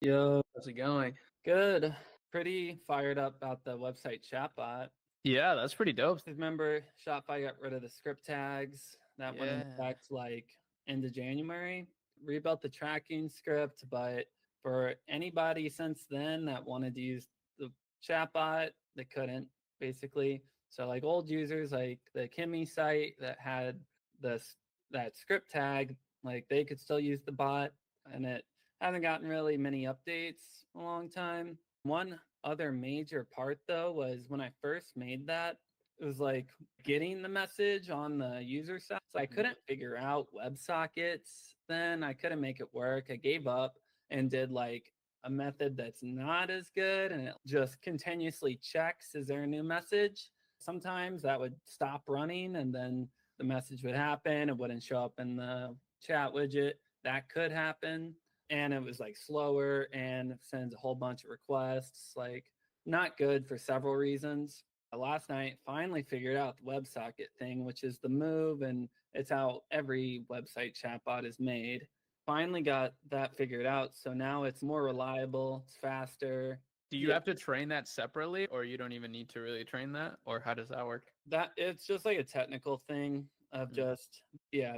Yo, how's it going? Good. Pretty fired up about the website Chatbot. Yeah, that's pretty dope. Remember, Shopify got rid of the script tags. That went in Yeah. effect like end of January. Rebuilt the tracking script, but for anybody since then that wanted to use the Chatbot, they couldn't basically. So like old users, like the Kimmy site that had this that script tag, like they could still use the bot, and it hasn't gotten really many updates in a long time. One other major part though was when I first made that, it was like getting the message on the user side. So I couldn't figure out WebSockets then. I couldn't make it work. I gave up and did like a method that's not as good, and it just continuously checks, is there a new message? Sometimes that would stop running and then the message would happen. It wouldn't show up in the chat widget. That could happen. And it was like slower and sends a whole bunch of requests. Like, not good for several reasons. Last night, finally figured out the WebSocket thing, which is the move, and it's how every website chatbot is made. Finally got that figured out. So now it's more reliable, it's faster. Do you Yeah, have to train that separately, or you don't even need to really train that, or how does that work? that it's just like a technical thing of Mm.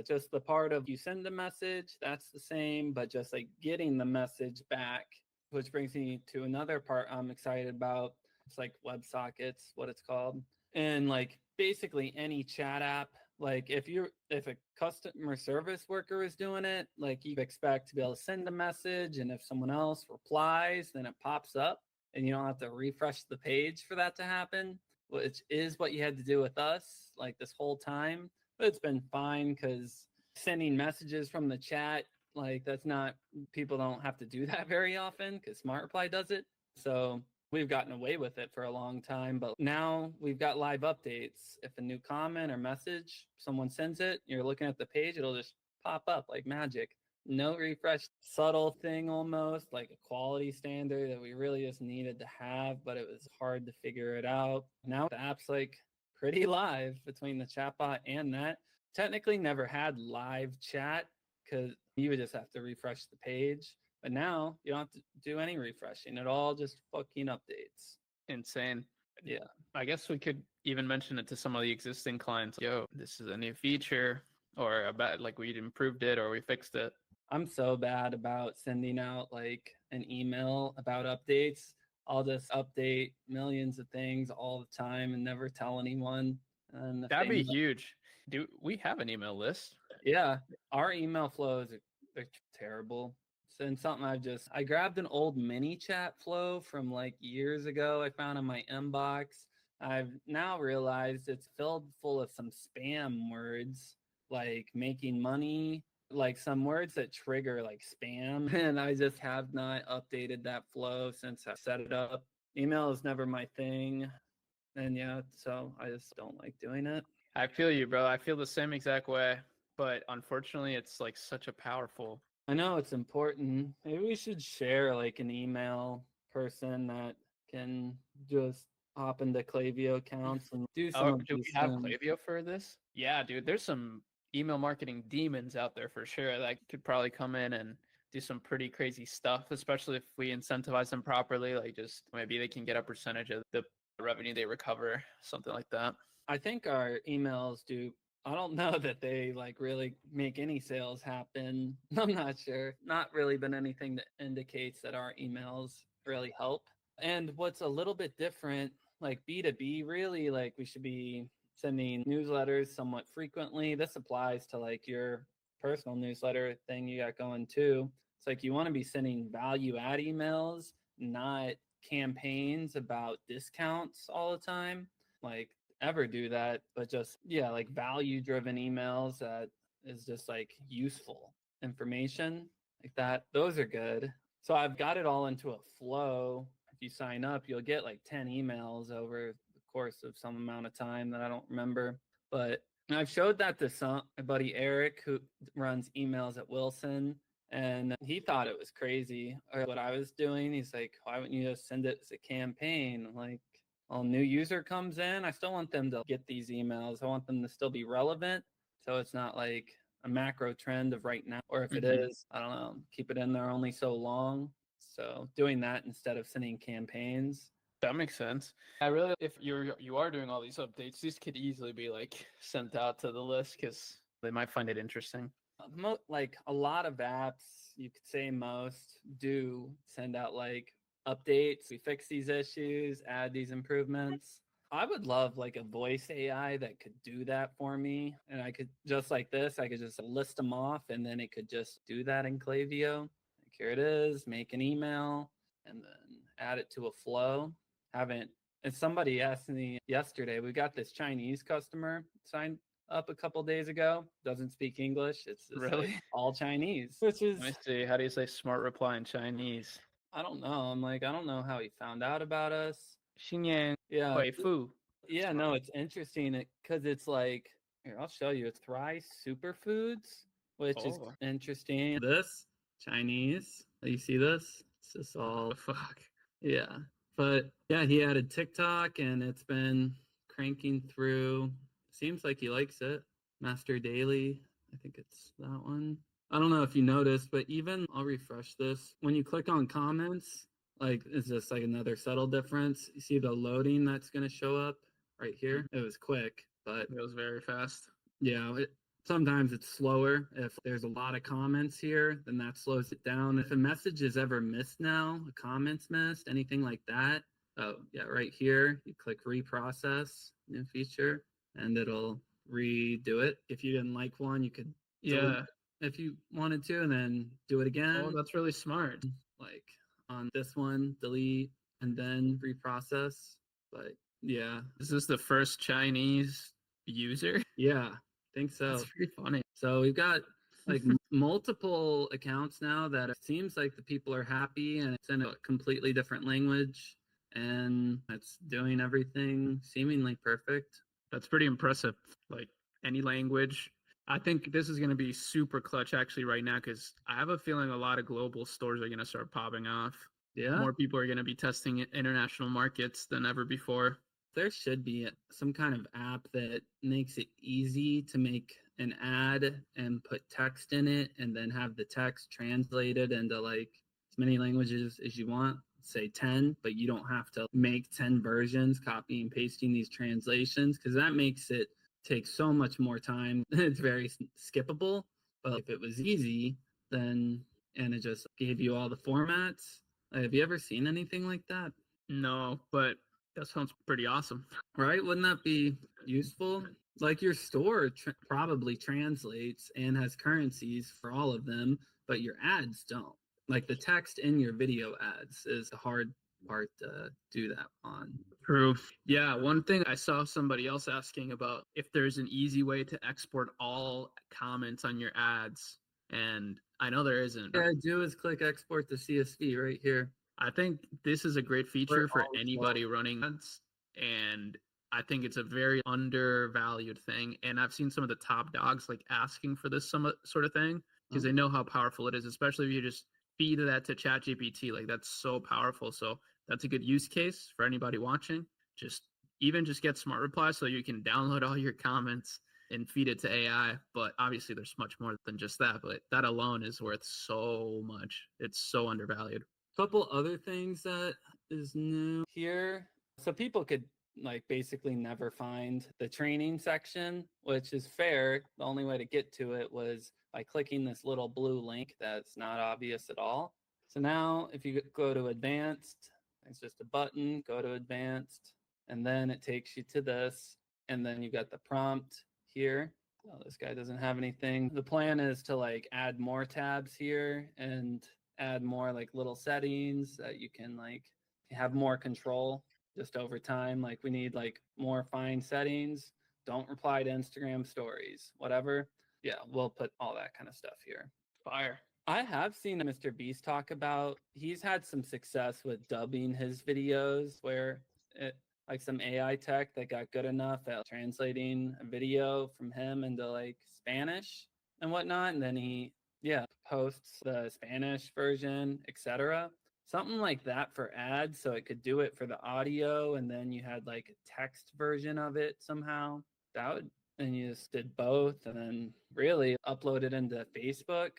just the part of you send the message, that's the same, but just like getting the message back, which brings me to another part I'm excited about. It's like WebSockets, what it's called. And like basically any chat app, like if a customer service worker is doing it, like you expect to be able to send a message, and if someone else replies, then it pops up and you don't have to refresh the page for that to happen, which is what you had to do with us like this whole time. But it's been fine because sending messages from the chat, like that's not, people don't have to do that very often because SmartReply does it. So we've gotten away with it for a long time, but now we've got live updates. If a new comment or message, someone sends it, you're looking at the page, it'll just pop up like magic. No refresh, subtle thing almost, like a quality standard that we really just needed to have, but it was hard to figure it out. Now the app's like pretty live between the chatbot and that. Technically never had live chat because you would just have to refresh the page. But now you don't have to do any refreshing. It all just fucking updates. Insane. Yeah. I guess we could even mention it to some of the existing clients. Yo, this is a new feature, or about like we improved it or we fixed it. I'm so bad about sending out like an email about updates. I'll just update millions of things all the time and never tell anyone. And if That'd they be know, huge. Do we have an email list? yeah, our email flows are terrible. So, and something I grabbed an old mini chat flow from like years ago. I found in my inbox. I've now realized it's filled full of some spam words like making money, like some words that trigger like spam. And I just have not updated that flow since I set it up. Email is never my thing. And yeah, so I just don't like doing it. I feel you, bro. I feel the same exact way, but unfortunately, it's like such a powerful. I know it's important. Maybe we should share like an email person that can just hop into Klaviyo accounts and do some Oh, of do we these have things. Klaviyo for this? Yeah, dude. There's some email marketing demons out there for sure that could probably come in and do some pretty crazy stuff, especially if we incentivize them properly. Like, just maybe they can get a percentage of the revenue they recover, something like that. I think our emails do. I don't know that they like really make any sales happen. I'm not sure. Not really been anything that indicates that our emails really help. And what's a little bit different, like B2B, really, like we should be sending newsletters somewhat frequently. This applies to like your personal newsletter thing you got going too. It's like you want to be sending value add emails, not campaigns about discounts all the time. Like ever do that, but just, yeah, like value driven emails that is just like useful information like that. Those are good. So I've got it all into a flow. If you sign up, you'll get like 10 emails over the course of some amount of time that I don't remember. But I've showed that to my buddy Eric, who runs emails at Wilson, and he thought it was crazy or what I was doing. He's like, why wouldn't you just send it as a campaign? Like, a new user comes in, I still want them to get these emails. I want them to still be relevant. So it's not like a macro trend of right now. Or if it Hmm. is, I don't know, keep it in there only so long. So doing that instead of sending campaigns. That makes sense. I really, if you are doing all these updates, these could easily be like sent out to the list because they might find it interesting. Like a lot of apps, you could say most do send out like updates. We fix these issues, add these improvements. I would love like a voice AI that could do that for me. And I could just like this, I could just list them off and then it could just do that in Klaviyo. Like here it is, make an email and then add it to a flow. Haven't, and somebody asked me yesterday, we got this Chinese customer signed up a couple days ago. Doesn't speak English. It's just Really? like all Chinese, which is, Let me see. How do you say SmartReply in Chinese? I don't know. I'm like, I don't know how he found out about us. 新年 Yeah. 回复. Yeah, no, it's interesting because it's like, here, I'll show you. It's Thrice Superfoods, which is Oh. interesting. This Chinese, you see this? It's just all Fuck. yeah. But yeah, he added TikTok and it's been cranking through. Seems like he likes it. Master Daily, I think it's that one. I don't know if you noticed, but even I'll refresh this. When you click on comments, like, is this like another subtle difference? You see the loading that's going to show up right here? It was quick, but It was very fast. yeah, sometimes it's slower. If there's a lot of comments here, then that slows it down. If a message is ever missed now, a comment's missed, anything like that, oh yeah, right here, you click reprocess, new feature, and it'll redo it. If you didn't like one, you could delete it if you wanted to, and then do it again. Oh, that's really smart. Like on this one, delete, and then reprocess. But yeah. Is this the first Chinese user? Yeah, think so. That's pretty funny. So we've got like multiple accounts now that it seems like the people are happy and it's in a completely different language and it's doing everything seemingly perfect. That's pretty impressive. Like any language. I think this is going to be super clutch actually right now because I have a feeling a lot of global stores are going to start popping off. Yeah. More people are going to be testing international markets than ever before. There should be some kind of app that makes it easy to make an ad and put text in it and then have the text translated into like as many languages as you want, say 10, but you don't have to make 10 versions, copy and pasting these translations because that makes it take so much more time. It's very skippable. But if it was easy, then and it just gave you all the formats. Have you ever seen anything like that? No, but that sounds pretty awesome. Right? Wouldn't that be useful? Like your store probably translates and has currencies for all of them, but your ads don't. Like the text in your video ads is the hard part to do that on. True. Yeah, one thing I saw somebody else asking about if there's an easy way to export all comments on your ads, and I know there isn't. What I do is click export to CSV right here. I think this is a great feature for anybody running ads, and I think it's a very undervalued thing. And I've seen some of the top dogs like asking for this some sort of thing because they know how powerful it is, especially if you just feed that to ChatGPT. Like that's so powerful. So that's a good use case for anybody watching. Just get SmartReply so you can download all your comments and feed it to AI. But obviously there's much more than just that, but that alone is worth so much. It's so undervalued. Couple other things that is new here. So people could like basically never find the training section, which is fair. The only way to get to it was by clicking this little blue link that's not obvious at all. So now if you go to advanced, it's just a button, go to advanced, and then it takes you to this, and then you got the prompt here. Oh, this guy doesn't have anything. The plan is to like add more tabs here and add more like little settings that you can like have more control just over time. Like we need like more fine settings. Don't reply to Instagram stories, whatever. Yeah, we'll put all that kind of stuff here. Fire. I have seen Mr. Beast talk about, he's had some success with dubbing his videos where it, like some AI tech that got good enough at translating a video from him into like Spanish and whatnot. And then he, posts the Spanish version, etc. Something like that for ads. So it could do it for the audio. And then you had like a text version of it somehow. That would, and you just did both and then really upload it into Facebook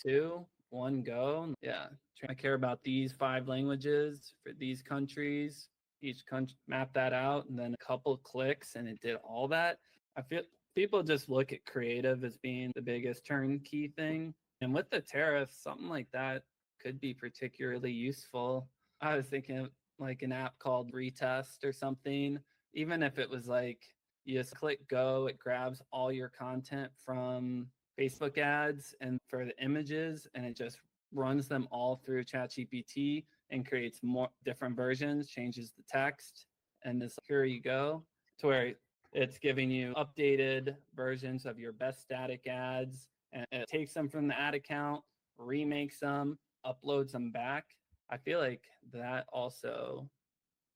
too, one go. Yeah, I care about these 5 languages for these countries. Each country, map that out, and then a couple clicks, and it did all that. I feel people just look at creative as being the biggest turnkey thing. And with the tariffs, something like that could be particularly useful. I was thinking of like an app called Retest or something. Even if it was like you just click go, it grabs all your content from Facebook ads and for the images, and it just runs them all through ChatGPT and creates more different versions, changes the text, and this here you go, to where it's giving you updated versions of your best static ads, and it takes them from the ad account, remakes them, uploads them back. I feel like that also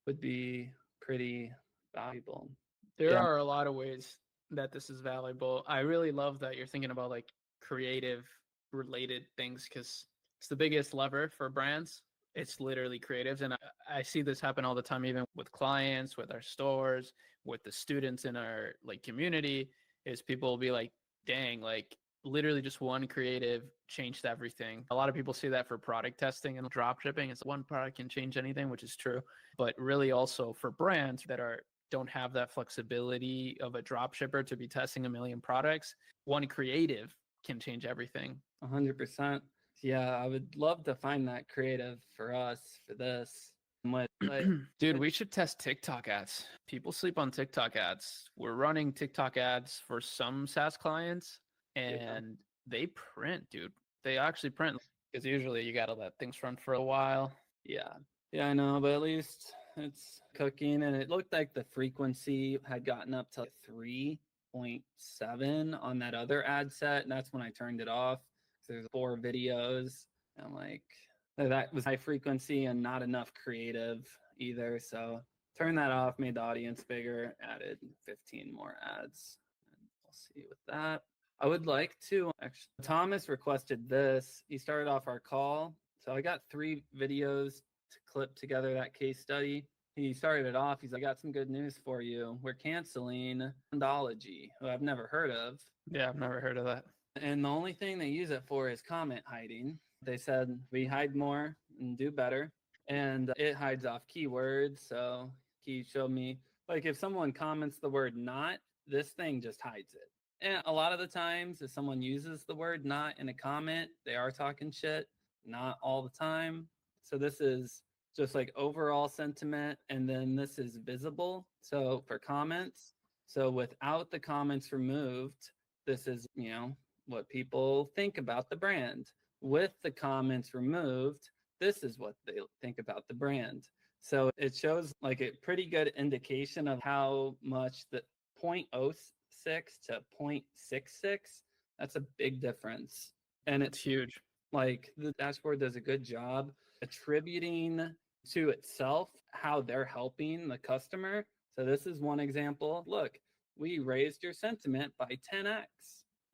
would be pretty valuable. There are a lot of ways that this is valuable. I really love that you're thinking about like creative related things because it's the biggest lever for brands. It's literally creatives. And I see this happen all the time, even with clients, with our stores, with the students in our like community, is people will be like, dang, like literally just one creative changed everything. A lot of people see that for product testing and drop shipping. It's one product can change anything, which is true. But really also for brands that don't have that flexibility of a drop shipper to be testing a million products, one creative can change everything. 100%. Yeah, I would love to find that creative for us for this. Dude, we should test TikTok ads. People sleep on TikTok ads. We're running TikTok ads for some SaaS clients, and they print, dude. They actually print because usually you got to let things run for a while. Yeah, I know, but at least it's cooking, and it looked like the frequency had gotten up to 3.7 on that other ad set, and that's when I turned it off. There's 4 videos. I'm like, that was high frequency and not enough creative either. So turned that off, made the audience bigger, added 15 more ads. And we'll see with that. I would like to actually, Thomas requested this. He started off our call. So I got 3 videos to clip together that case study. He started it off. He's like, I got some good news for you. We're canceling Andology, who I've never heard of. Yeah, I've never heard of that. And the only thing they use it for is comment hiding. They said we hide more and do better. And it hides off keywords. So he showed me, like, if someone comments the word not, this thing just hides it. And a lot of the times, if someone uses the word not in a comment, they are talking shit, not all the time. So this is just like overall sentiment. And then this is visible. So for comments, so without the comments removed, this is, what people think about the brand. With the comments removed, this is what they think about the brand. So it shows like a pretty good indication of how much the 0.06 to 0.66, that's a big difference. And it's huge. Like the dashboard does a good job attributing to itself how they're helping the customer. So this is one example. Look, we raised your sentiment by 10x.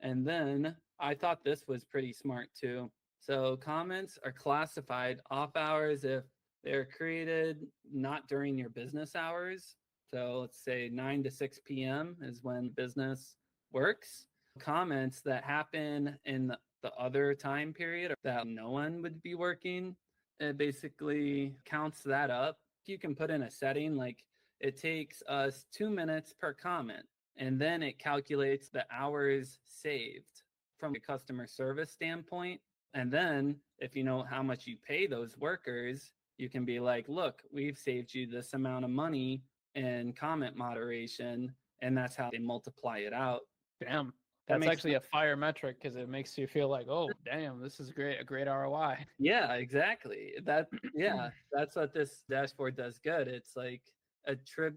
And then I thought this was pretty smart too. So comments are classified off hours if they're created not during your business hours. So let's say 9 to 6 p.m. is when business works. Comments that happen in the other time period that no one would be working, it basically counts that up. You can put in a setting like it takes us 2 minutes per comment, and then it calculates the hours saved from a customer service standpoint. And then if you know how much you pay those workers, you can be like, look, we've saved you this amount of money in comment moderation. And that's how they multiply it out. Damn. That's actually a fire metric because it makes you feel like, oh, damn, this is a great ROI. Yeah, exactly. That's what this dashboard does good. It's like a trip,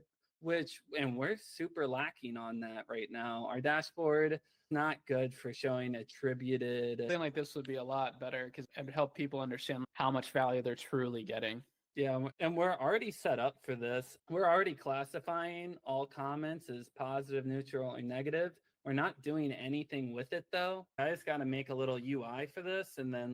and we're super lacking on that right now. Our dashboard not good for showing attributed. Something like this would be a lot better because it would help people understand how much value they're truly getting. Yeah, and we're already set up for this. We're already classifying all comments as positive, neutral, or negative. We're not doing anything with it though. I just got to make a little UI for this, and then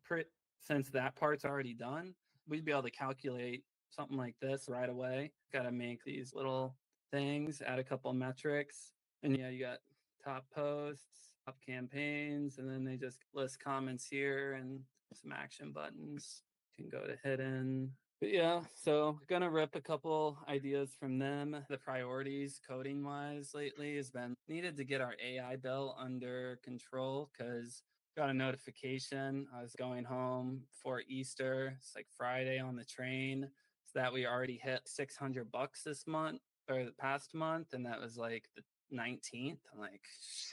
since that part's already done, we'd be able to calculate something like this right away. Got to make these little things, add a couple metrics, and yeah, you got top posts, top campaigns, and then they just list comments here and some action buttons. can go to hidden. But yeah, so gonna rip a couple ideas from them. The priorities coding wise lately has been needed to get our AI bill under control because got a notification. I was going home for Easter. It's like Friday on the train. So that we already hit $600 this month or the past month, and that was like the 19th. I'm like,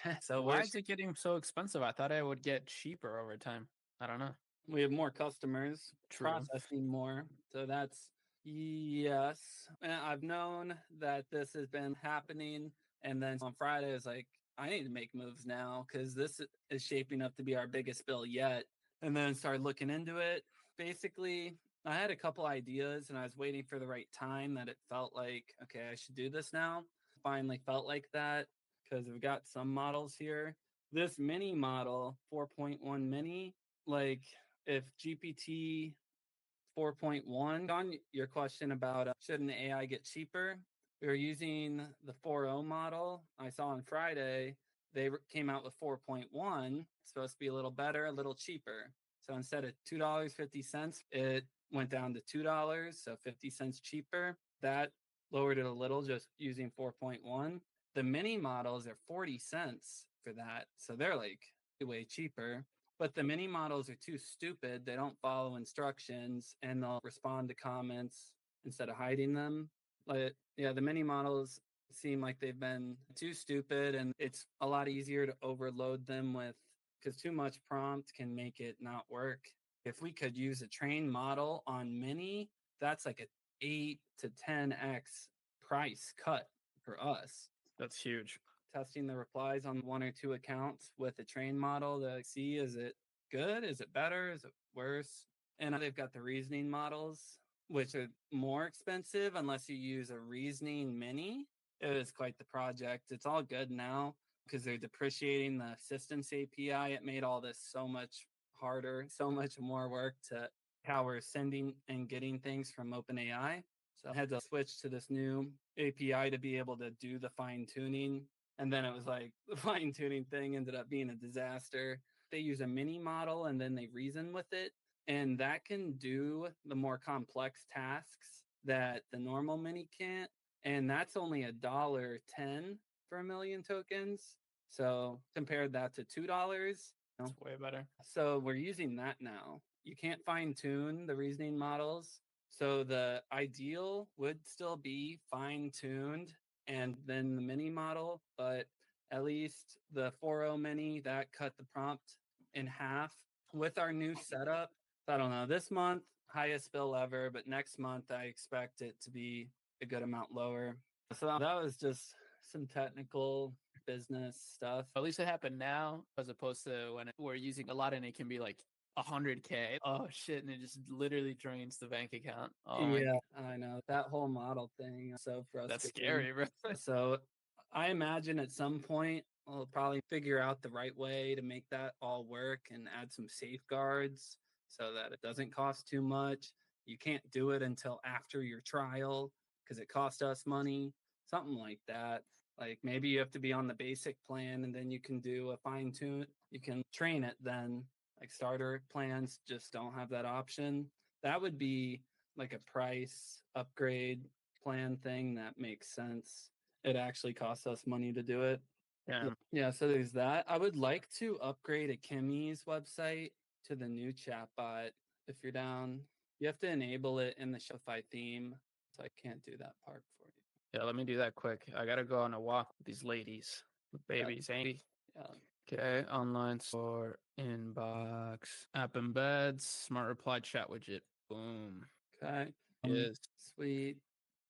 shit. So Why is it getting so expensive? I thought it would get cheaper over time. I don't know. we have more customers True. processing more. So that's yes. And I've known that this has been happening. And then on Friday, I was like, I need to make moves now because this is shaping up to be our biggest bill yet. And then started looking into it. Basically, I had a couple ideas and I was waiting for the right time that it felt like, okay, I should do this now. Finally felt like that because we've got some models here. This mini model, 4.1 mini, like if GPT 4.1, on your question about should an AI get cheaper, we were using the 4.0 model. I saw on Friday they came out with 4.1. It's supposed to be a little better, a little cheaper. So instead of $2.50, it went down to $2, so 50 cents cheaper. That lowered it a little just using 4.1. The mini models are 40 cents for that. So they're like way cheaper. But the mini models are too stupid. They don't follow instructions and they'll respond to comments instead of hiding them. But yeah, the mini models seem like they've been too stupid and it's a lot easier to overload them with because too much prompt can make it not work. If we could use a trained model on mini, that's like a 8 to 10x price cut for us. That's huge. Testing the replies on one or two accounts with a trained model to see, is it good? Is it better? Is it worse? And they've got the reasoning models, which are more expensive unless you use a reasoning mini. It is quite the project. It's all good now because they're depreciating the assistance API. It made all this so much harder, so much more work to how we're sending and getting things from OpenAI. So I had to switch to this new API to be able to do the fine tuning. And then it was like the fine tuning thing ended up being a disaster. They use a mini model and then they reason with it. And that can do the more complex tasks that the normal mini can't. And that's only $1.10 for a million tokens. So compared that to $2, It's way better. so we're using that now. You can't fine tune the reasoning models. So the ideal would still be fine tuned and then the mini model, but at least the 4.0 mini that cut the prompt in half with our new setup. I don't know, this month, highest bill ever, but next month I expect it to be a good amount lower. So that was just some technical business stuff. At least it happened now as opposed to when we're using a lot and it can be like 100K. Oh shit. And it just literally drains the bank account. Oh my Yeah, God. I know that whole model thing is so That's frustrating. scary, bro. So I imagine at some point we'll probably figure out the right way to make that all work and add some safeguards so that it doesn't cost too much. You can't do it until after your trial because it cost us money, something like that. Like maybe you have to be on the basic plan and then you can do a fine tune. You can train it then. Like starter plans just don't have that option. That would be like a price upgrade plan thing that makes sense. It actually costs us money to do it. Yeah. Yeah, so there's that. I would like to upgrade a Kimmy's website to the new chatbot if you're down. You have to enable it in the Shopify theme, so I can't do that part for you. Yeah, let me do that quick. I gotta go on a walk with these ladies with babies, ain't he? Yeah. Okay, online store, inbox, app embeds, smart reply chat widget. Boom. Okay. Yes. Sweet.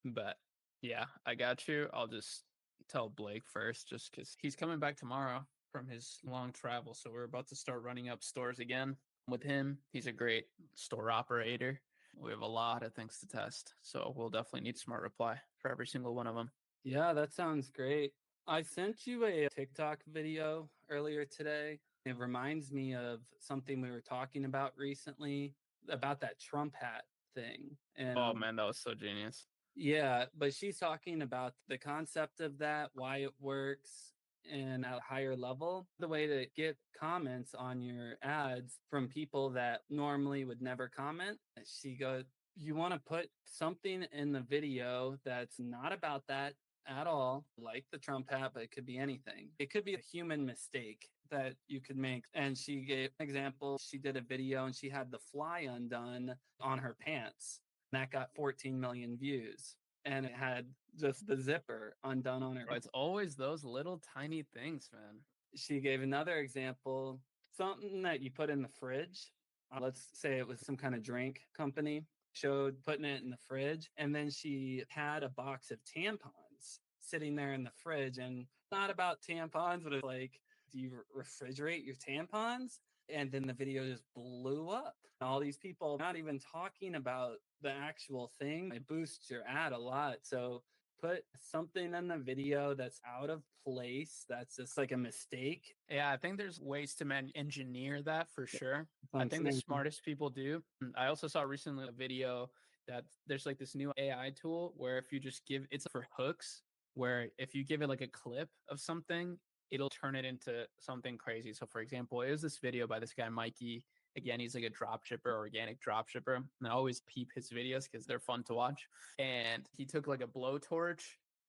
But yeah, I got you. I'll just tell Blake first, just because he's coming back tomorrow from his long travel. So we're about to start running up stores again with him. He's a great store operator. We have a lot of things to test. So we'll definitely need smart reply for every single one of them. Yeah, that sounds great. I sent you a TikTok video earlier today. It reminds me of something we were talking about recently about that Trump hat thing. And Oh man, that was so genius. yeah, but she's talking about the concept of that, why it works, and at a higher level, the way to get comments on your ads from people that normally would never comment. She goes, you want to put something in the video that's not about that at all, like the Trump hat, but it could be anything. It could be a human mistake that you could make. And she gave an example. She did a video and she had the fly undone on her pants. That got 14 million views. And it had just the zipper undone on her. It's always those little tiny things, man. She gave another example, something that you put in the fridge. Let's say it was some kind of drink company, showed putting it in the fridge. And then she had a box of tampons sitting there in the fridge, and not about tampons, but it's like, do you refrigerate your tampons? And then the video just blew up. All these people not even talking about the actual thing. It boosts your ad a lot. So put something in the video that's out of place, that's just like a mistake. Yeah, I think there's ways to engineer that for sure. I think the smartest people do. I also saw recently a video that there's like this new AI tool where if you just it's for hooks, where if you give it like a clip of something, it'll turn it into something crazy. So for example, it was this video by this guy, Mikey. Again, he's like a drop shipper, organic drop shipper. And I always peep his videos because they're fun to watch. And he took like a blowtorch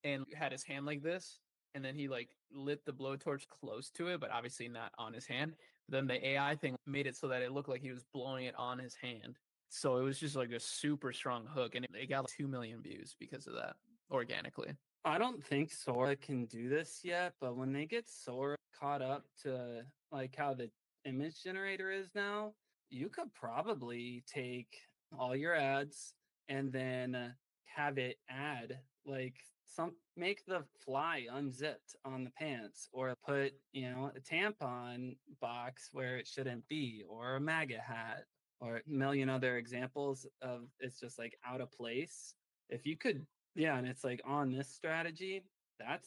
and had his hand like this. And then he like lit the blowtorch close to it, but obviously not on his hand. But then the AI thing made it so that it looked like he was blowing it on his hand. So it was just like a super strong hook. And it got 2 million views because of that organically. I don't think Sora can do this yet, but when they get Sora caught up to like how the image generator is now, you could probably take all your ads and then have it add like make the fly unzipped on the pants, or put, a tampon box where it shouldn't be, or a MAGA hat, or a million other examples of it's just like out of place. If you could, yeah, and it's like on this strategy, that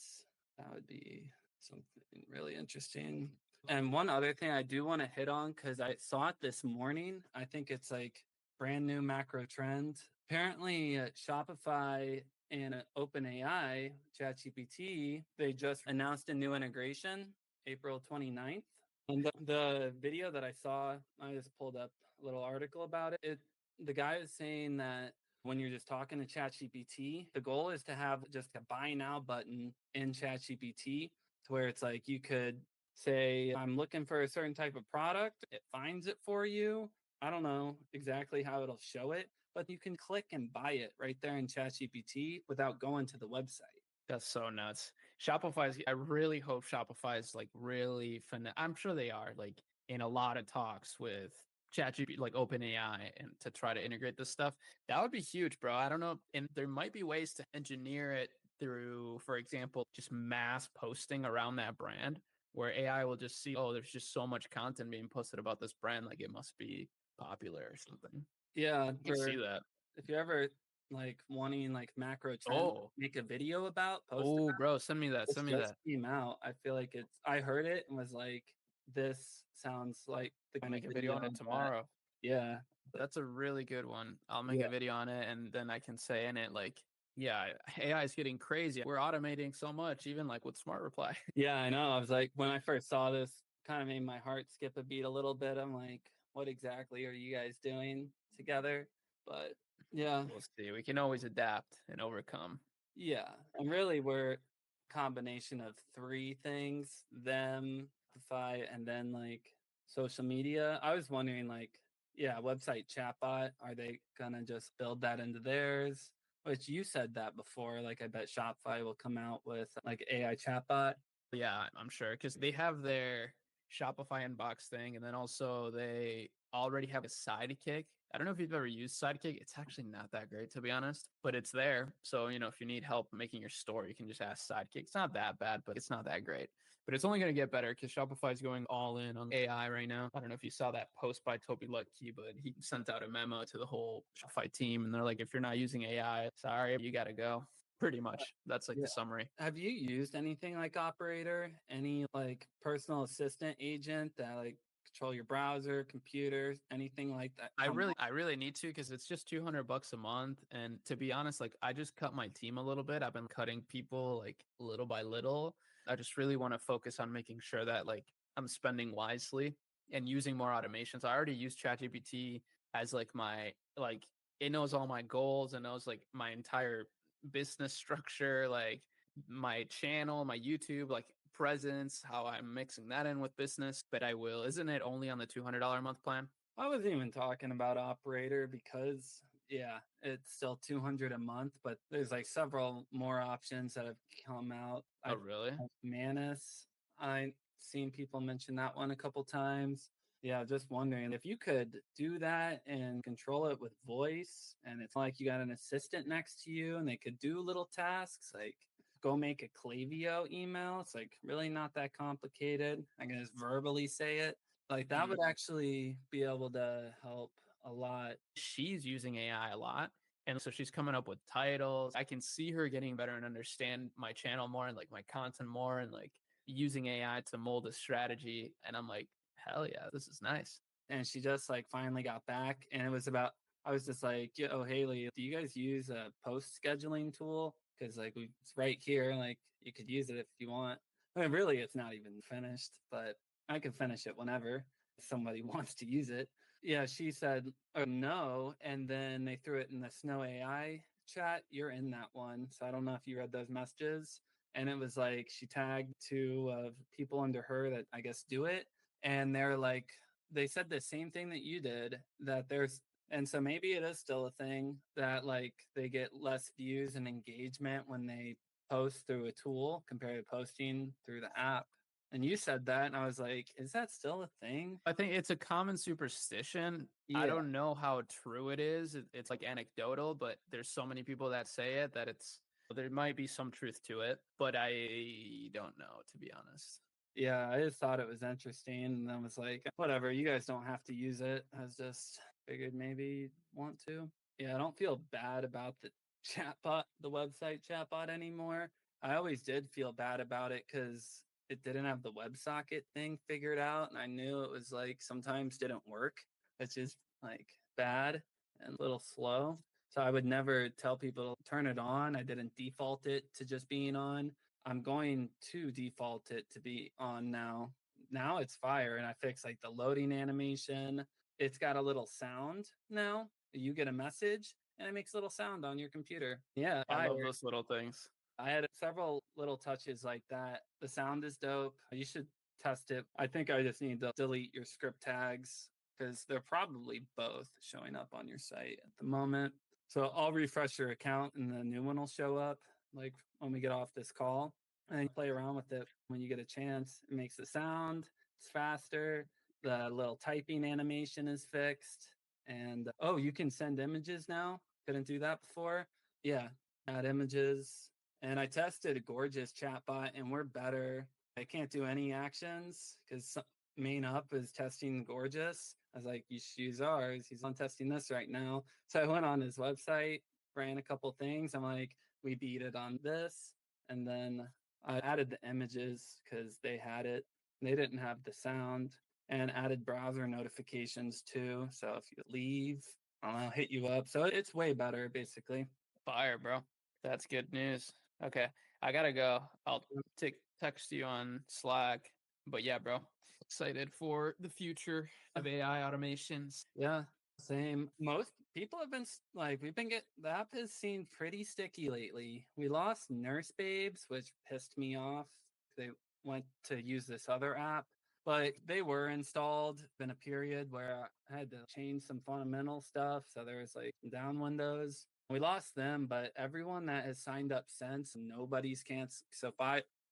would be something really interesting. And one other thing I do want to hit on, because I saw it this morning, I think it's like brand new macro trend. Apparently, Shopify and OpenAI, ChatGPT, they just announced a new integration April 29th. And the video that I saw, I just pulled up a little article about it. The guy is saying that when you're just talking to ChatGPT, the goal is to have just a buy now button in ChatGPT, to where it's like you could say, I'm looking for a certain type of product. It finds it for you. I don't know exactly how it'll show it, but you can click and buy it right there in ChatGPT without going to the website. That's so nuts. I really hope Shopify is like really I'm sure they are like in a lot of talks with ChatGPT, like OpenAI, and to try to integrate this stuff. That would be huge, bro. I don't know. And there might be ways to engineer it through, for example, just mass posting around that brand, where AI will just see, oh, there's just so much content being posted about this brand, like it must be popular or something. Yeah, You see that. If you're ever like wanting like macro trend, make a video about, post about, bro, send me that. Send me that. Came out. I feel like I heard it and was like, this sounds like the I'll make a video on it tomorrow. Yeah. That's a really good one. I'll make a video on it, and then I can say in it like, yeah, AI is getting crazy. We're automating so much, even like with SmartReply. Yeah, I know. I was like, when I first saw this, kind of made my heart skip a beat a little bit. I'm like, what exactly are you guys doing together? But yeah, we'll see. We can always adapt and overcome. Yeah, and really we're a combination of three things: them, Shopify, and then like social media. I was wondering, like, yeah, website chatbot, are they gonna just build that into theirs? Which you said that before. Like, I bet Shopify will come out with like AI chatbot. Yeah, I'm sure, because they have their Shopify inbox thing, and then also they already have a sidekick. I don't know if you've ever used Sidekick. It's actually not that great, to be honest, but it's there. So, if you need help making your store, you can just ask Sidekick. It's not that bad, but it's not that great. But it's only going to get better because Shopify is going all in on AI right now. I don't know if you saw that post by Toby Lutke, but he sent out a memo to the whole Shopify team, and they're like, if you're not using AI, sorry, you got to go. Pretty much. That's like the summary. Have you used anything like Operator? Any like personal assistant agent that like control your browser, computers, anything like that? I really need to, because it's just $200 a month. And to be honest, like I just cut my team a little bit. I've been cutting people like little by little. I just really want to focus on making sure that like I'm spending wisely and using more automations. I already use ChatGPT as like my like it knows all my goals and knows like my entire business structure, like my channel, my YouTube, like presence, how I'm mixing that in with business. But I will, isn't it only on the $200 a month plan? I wasn't even talking about operator because yeah, it's still 200 a month, but there's like several more options that have come out. Oh, I've really? Manus. I've seen people mention that one a couple times. Yeah, just wondering if you could do that and control it with voice, and it's like you got an assistant next to you and they could do little tasks like go make a Klaviyo email. It's like really not that complicated. I can just verbally say it. Like that Mm. would actually be able to help a lot. She's using AI a lot. And so she's coming up with titles. I can see her getting better and understand my channel more and like my content more and like using AI to mold a strategy. And I'm like, hell yeah, this is nice. And she just like finally got back, and it was about, I was just like, yo, Haley, do you guys use a post scheduling tool? Because like it's right here, like you could use it if you want. I mean, really, it's not even finished, but I can finish it whenever somebody wants to use it. Yeah, she said, oh, no. And then they threw it in the Snow AI chat. You're in that one. So I don't know if you read those messages. And it was like she tagged two of people under her that I guess do it. And they're like, they said the same thing that you did, that there's, and so maybe it is still a thing that like they get less views and engagement when they post through a tool compared to posting through the app. And you said that, and I was like, is that still a thing? I think it's a common superstition. I Yeah. don't know how true it is. It's like anecdotal, but there's so many people that say it that there might be some truth to it, but I don't know, to be honest. Yeah, I just thought it was interesting, and I was like, whatever, you guys don't have to use it. I was just figured maybe you'd want to. Yeah, I don't feel bad about the chatbot, the website chatbot anymore. I always did feel bad about it because it didn't have the WebSocket thing figured out, and I knew it was like sometimes didn't work, which is like bad and a little slow. So I would never tell people to turn it on. I didn't default it to just being on. I'm going to default it to be on now. Now it's fire, and I fixed like the loading animation. It's got a little sound now. You get a message and it makes a little sound on your computer. Yeah, I love fire. those little things. I had several little touches like that. The sound is dope. You should test it. I think I just need to delete your script tags because they're probably both showing up on your site at the moment. So I'll refresh your account and the new one will show up like when we get off this call, and play around with it when you get a chance. It makes a sound, it's faster. The little typing animation is fixed. And oh, you can send images now. Couldn't do that before. Yeah, add images. And I tested a gorgeous chatbot, and we're better. I can't do any actions because main up is testing gorgeous. I was like, you should use ours. He's on testing this right now. So I went on his website, ran a couple things. I'm like, we beat it on this. And then I added the images because they had it. They didn't have the sound, and added browser notifications too. So if you leave, I'll hit you up. So it's way better, basically. Fire, bro. That's good news. Okay, I gotta go. I'll text you on Slack. But yeah, bro, excited for the future of AI automations. Yeah, same. Most people have been like, we've been the app has seen pretty sticky lately. We lost Nurse Babes, which pissed me off. They went to use this other app, but they were installed in a period where I had to change some fundamental stuff. So there was like down windows. We lost them, but everyone that has signed up since, nobody's canceled. So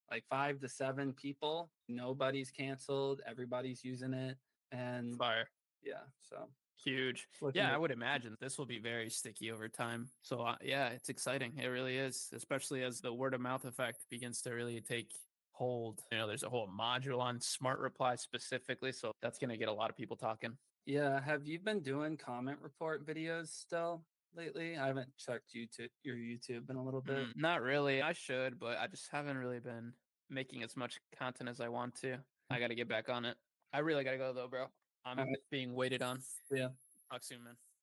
like 5 to 7 people, nobody's canceled. Everybody's using it. And Fire. yeah, so Huge. looking Yeah, I to, would imagine this will be very sticky over time. So, yeah, it's exciting. It really is, especially as the word of mouth effect begins to really take hold. There's a whole module on SmartReply specifically. So, that's going to get a lot of people talking. yeah. Have you been doing comment report videos still lately? I haven't checked your YouTube in a little bit. Not really. I should, but I just haven't really been making as much content as I want to. I got to get back on it. I really got to go, though, bro. All I'm right, being waited on. yeah. Talk soon, man.